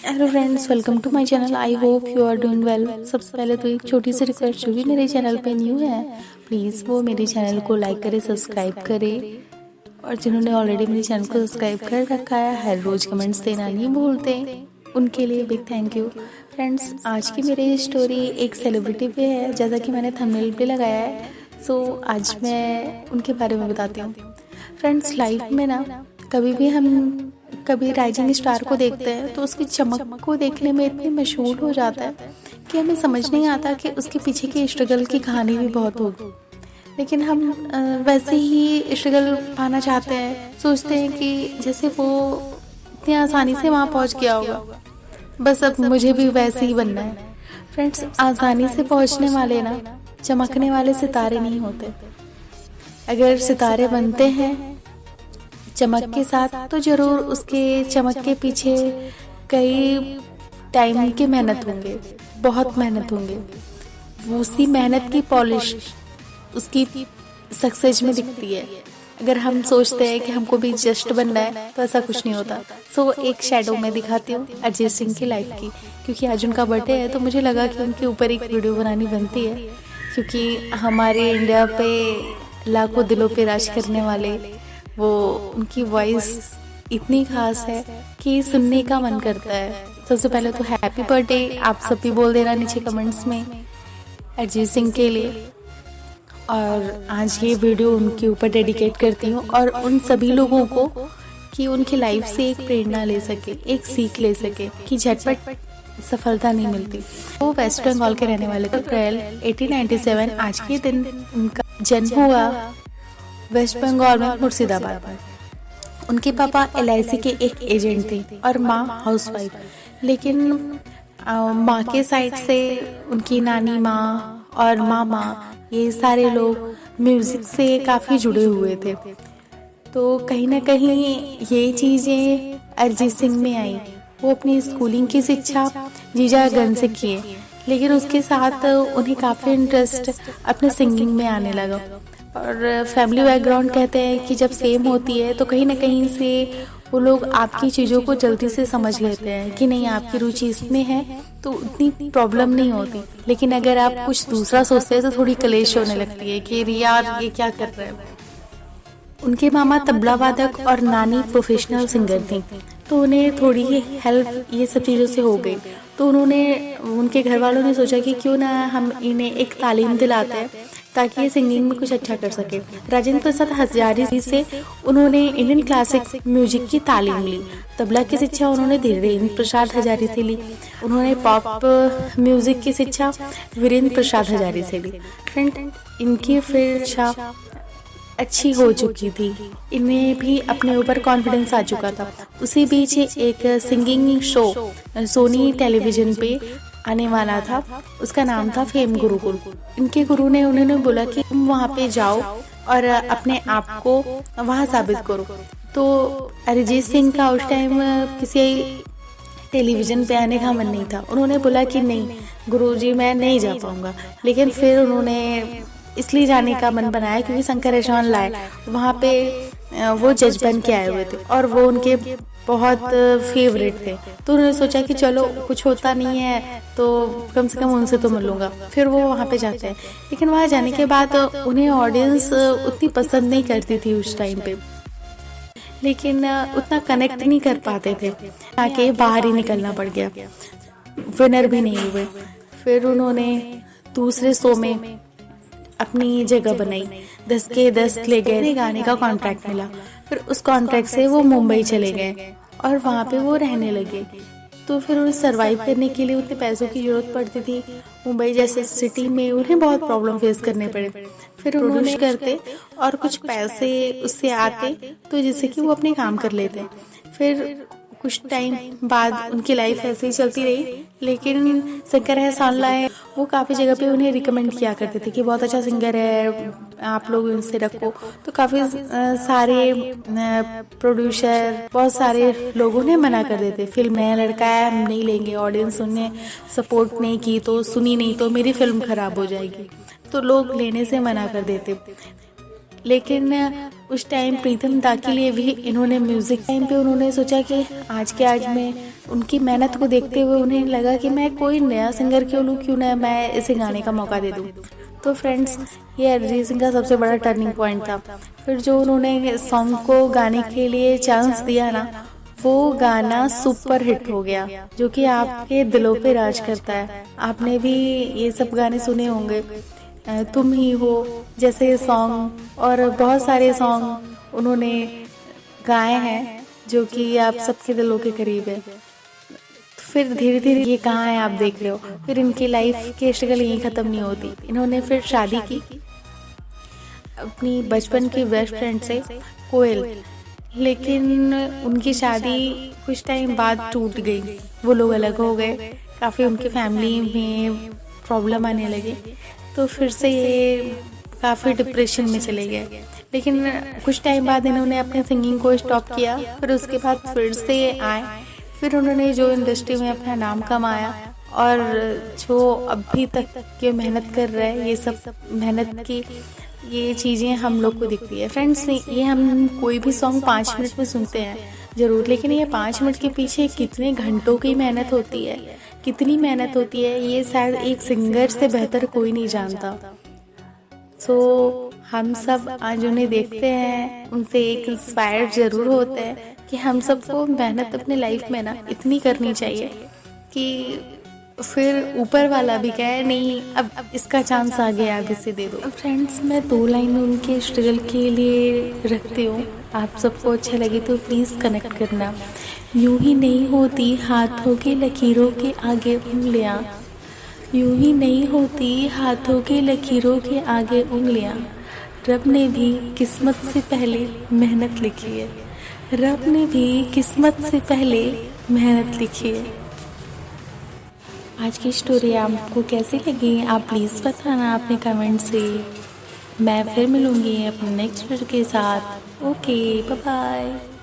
Hello friends, welcome to my channel. I hope you are doing well. सबसे पहले तो एक छोटी सी रिक्वेस्ट, जो भी मेरे चैनल पे न्यू है प्लीज़ वो मेरे चैनल को लाइक करे, सब्सक्राइब करे, और जिन्होंने ऑलरेडी मेरे चैनल को सब्सक्राइब कर रखा है हर रोज़ कमेंट्स देना नहीं भूलते, उनके लिए बिग थैंक यू। फ्रेंड्स, आज की मेरी स्टोरी एक सेलिब्रिटी पे है, जैसा कि मैंने थंबनेल पे लगाया है। सो आज मैं उनके बारे में बताती हूँ। फ्रेंड्स, लाइफ में ना कभी राइजिंग स्टार को देखते हैं तो उसकी चमक को देखने में इतनी मशहूर हो जाता है कि हमें समझ नहीं आता कि उसके पीछे की स्ट्रगल की कहानी भी बहुत होगी। लेकिन हम वैसे ही स्ट्रगल पाना चाहते हैं, सोचते हैं कि जैसे वो इतनी आसानी से वहाँ पहुँच गया होगा, बस अब मुझे भी वैसे ही बनना है। फ्रेंड्स, आसानी से पहुँचने वाले ना चमकने वाले सितारे नहीं होते। अगर सितारे बनते हैं चमक के साथ, तो जरूर उसके चमक के पीछे कई टाइम की मेहनत होंगे, बहुत मेहनत होंगे। वो उसी मेहनत की पॉलिश उसकी सक्सेस में दिखती है। अगर हम सोचते हैं कि हमको भी जस्ट बनना है तो ऐसा कुछ नहीं होता। सो एक शैडो में दिखाती हूँ अरिजीत सिंह की लाइफ की, क्योंकि आज उनका बर्थडे है तो मुझे लगा कि उनके ऊपर एक वीडियो बनानी बनती है, क्योंकि हमारे इंडिया पे लाखों दिलों पे राज करने वाले वो, उनकी वॉइस इतनी खास है कि सुनने का मन करता है। सबसे पहले तो हैप्पी बर्थडे आप सब भी बोल देना नीचे कमेंट्स में अरिजीत सिंह के लिए। और आज ये वीडियो उनके ऊपर डेडिकेट करती हूँ, और उन सभी लोगों को कि उनकी लाइफ से एक प्रेरणा ले सके, एक सीख ले सके कि झटपट सफलता नहीं मिलती। वो वेस्ट बंगाल के रहने वाले थे। अप्रैल 1897 आज के दिन उनका जन्म हुआ वेस्ट बंगाल में मुर्शिदाबाद में। उनके पापा LIC के एक एजेंट थे और माँ हाउसवाइफ। लेकिन माँ के साइड से उनकी नानी माँ और मामा, ये सारे लोग म्यूजिक से काफ़ी जुड़े हुए थे। तो कहीं ना कहीं ये चीज़ें अरिजीत सिंह में आई। वो अपनी स्कूलिंग की शिक्षा जीजागंज से किए, लेकिन उसके साथ उन्हें काफ़ी इंटरेस्ट अपने सिंगिंग में आने लगा। और फैमिली बैकग्राउंड कहते हैं कि जब सेम होती है तो कहीं ना कहीं से वो लोग आपकी चीज़ों को जल्दी से समझ लेते हैं कि नहीं, आपकी रुचि इसमें है तो उतनी प्रॉब्लम नहीं होती। लेकिन अगर आप कुछ दूसरा सोचते हैं तो थोड़ी कलेश होने लगती है कि यार ये क्या कर रहे हैं। उनके मामा तबला वादक और नानी प्रोफेशनल सिंगर थी, तो उन्हें थोड़ी हेल्प ये सब चीज़ों से हो गई। तो उनके घर वालों ने सोचा कि क्यों ना हम इन्हें एक तालीम दिलाते हैं ताकि ये सिंगिंग में कुछ अच्छा कर सके। राजेंद्र प्रसाद हजारी जी से उन्होंने इंडियन क्लासिक म्यूजिक की तालीम ली। तबला की शिक्षा उन्होंने धीरेन्द्र प्रसाद हजारी से ली। उन्होंने पॉप म्यूजिक की शिक्षा वीरेंद्र प्रसाद हजारी से ली। फ्रेंड, इनकी शिक्षा अच्छी हो चुकी थी, इन्हें भी अपने ऊपर कॉन्फिडेंस आ चुका था। उसी बीच एक सिंगिंग शो सोनी टेलीविजन पे आने वाला था, उसका नाम था फेम गुरुकुल। इनके गुरु ने उन्होंने बोला कि तुम वहाँ पे जाओ और अपने आप को वहाँ साबित करो। तो अरिजीत सिंह का उस टाइम किसी टेलीविजन पे आने का मन नहीं था। उन्होंने बोला कि नहीं गुरुजी, मैं नहीं जा पाऊँगा। लेकिन फिर उन्होंने इसलिए जाने का मन बनाया क्योंकि शंकर एहसान लाए वहाँ पे वो जज बन के आए हुए थे और वो उनके बहुत फेवरेट थे। तो उन्होंने सोचा कि चलो कुछ होता नहीं है तो कम से कम उनसे तो मिलूंगा। फिर वो वहाँ पे जाते हैं, लेकिन वहाँ जाने के बाद उन्हें ऑडियंस उतनी पसंद नहीं करती थी उस टाइम पे, लेकिन उतना कनेक्ट नहीं कर पाते थे, ताकि बाहर ही निकलना पड़ गया, विनर भी नहीं हुए। फिर उन्होंने दूसरे शो में अपनी जगह बनाई, 10 के 10 ले गए, गाने का कॉन्ट्रैक्ट मिला। फिर उस कॉन्ट्रैक्ट से वो मुंबई चले गए और वहाँ पे वो रहने लगे। तो फिर उन्हें सरवाइव करने के लिए उतने पैसों की जरूरत पड़ती थी। मुंबई जैसे सिटी में उन्हें बहुत प्रॉब्लम फेस करने पड़े। फिर उन्होंने करते और कुछ पैसे उससे आते तो जिससे कि वो अपने काम कर लेते। फिर कुछ टाइम बाद उनकी लाइफ ऐसे ही चलती रही, लेकिन शंकर एहसान लाए वो काफ़ी जगह पे उन्हें रिकमेंड किया करते थे कि बहुत अच्छा सिंगर है, आप लोग इनसे रखो। तो काफ़ी सारे प्रोड्यूसर, बहुत सारे लोग उन्हें मना कर देते, फिल्म नया लड़का है हम नहीं लेंगे, ऑडियंस उन्हें सपोर्ट नहीं की तो सुनी नहीं तो मेरी फिल्म खराब हो जाएगी, तो लोग लेने से मना कर देते। लेकिन उस टाइम प्रीतम दा के लिए भी इन्होंने म्यूज़िक टाइम पे उन्होंने सोचा कि आज के आज में उनकी मेहनत को देखते हुए उन्हें लगा कि मैं कोई नया सिंगर क्यों लूँ, क्यों ना मैं इसे गाने का मौका दे दूँ। तो फ्रेंड्स, ये अरिजीत सिंह का सबसे बड़ा टर्निंग पॉइंट था। फिर जो उन्होंने सॉन्ग को गाने के लिए चांस दिया ना, वो गाना सुपर हिट हो गया, जो कि आपके दिलों पे राज करता है। आपने भी ये सब गाने सुने होंगे, तुम ही हो जैसे सॉन्ग और बहुत सारे सॉन्ग उन्होंने गाए हैं जो कि आप सबके दिलों के करीब है। तो फिर धीरे धीरे ये कहाँ है आप देख रहे हो, फिर इनकी लाइफ की स्ट्रगल यहीं ख़त्म नहीं होती। इन्होंने फिर शादी की अपनी बचपन की बेस्ट फ्रेंड से, कोयल, लेकिन उनकी शादी कुछ टाइम बाद टूट गई, वो लोग अलग हो गए, काफ़ी उनकी फैमिली में प्रॉब्लम आने लगी, तो फिर से ये काफ़ी डिप्रेशन में चले गए। लेकिन कुछ टाइम बाद इन्होंने अपने सिंगिंग को स्टॉप किया, फिर उसके बाद फिर से आए, फिर उन्होंने जो इंडस्ट्री में अपना नाम कमाया और जो अभी तक ये मेहनत कर रहे हैं, ये सब मेहनत की ये चीज़ें हम लोग को दिखती है। फ्रेंड्स, ये हम कोई भी सॉन्ग 5 मिनट में सुनते हैं ज़रूर, लेकिन ये 5 मिनट के पीछे कितने घंटों की मेहनत होती है, कितनी मेहनत होती है, ये शायद एक सिंगर से बेहतर कोई नहीं जानता। सो हम सब आज उन्हें देखते हैं, उनसे एक इंस्पायर ज़रूर होते हैं कि हम सबको मेहनत अपने लाइफ में ना इतनी करनी चाहिए कि फिर ऊपर वाला भी कहे नहीं अब इसका चांस आ गया, अब इसे दे दो। फ्रेंड्स, मैं 2 लाइन उनके स्ट्रगल के लिए रखती हूँ, आप सबको अच्छा लगे तो प्लीज़ कनेक्ट करना। यूं ही नहीं होती हाथों की लकीरों के आगे उंगलियाँ, यूं ही नहीं होती हाथों की लकीरों के आगे उंगलियाँ, रब ने भी किस्मत से पहले मेहनत लिखी है, रब ने भी किस्मत से पहले मेहनत लिखी है। आज की स्टोरी आपको कैसी लगी आप प्लीज़ बताना अपने कमेंट से। मैं फिर मिलूँगी अपने नेक्स्ट वीडियो के साथ। Okay, bye bye.